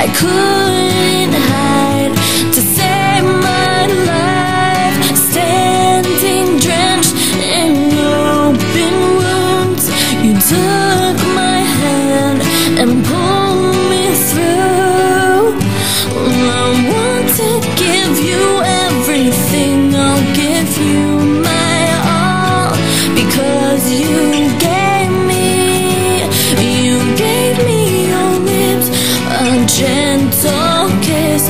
I couldn't hide to save my life, standing drenched in open wounds. You took my hand and pulled me through. I want to give you everything, I'll give you my all, because you gave me your lips, a gentle kiss,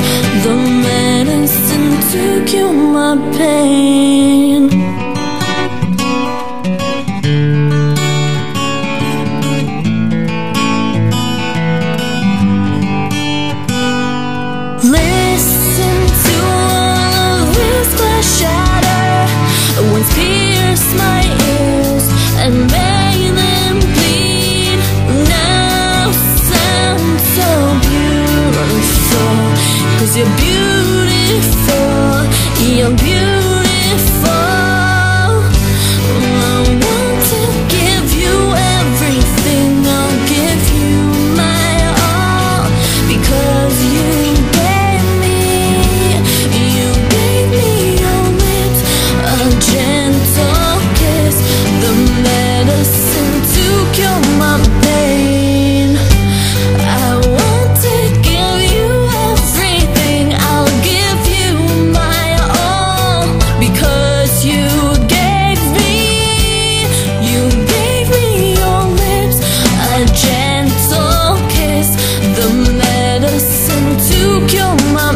the medicine to cure my pain. Listen to all of this glass shatter, once pierced my ears and made them bleed. Now sound so beautiful, 'cause you're beautiful, you're beautiful. I want to give you everything, I'll give you my all, because you gave me your lips, a gentle kiss, the medicine to cure my pain. I want to give you everything, I'll give you my all, because you gave me your lips, a gentle kiss, the medicine to cure my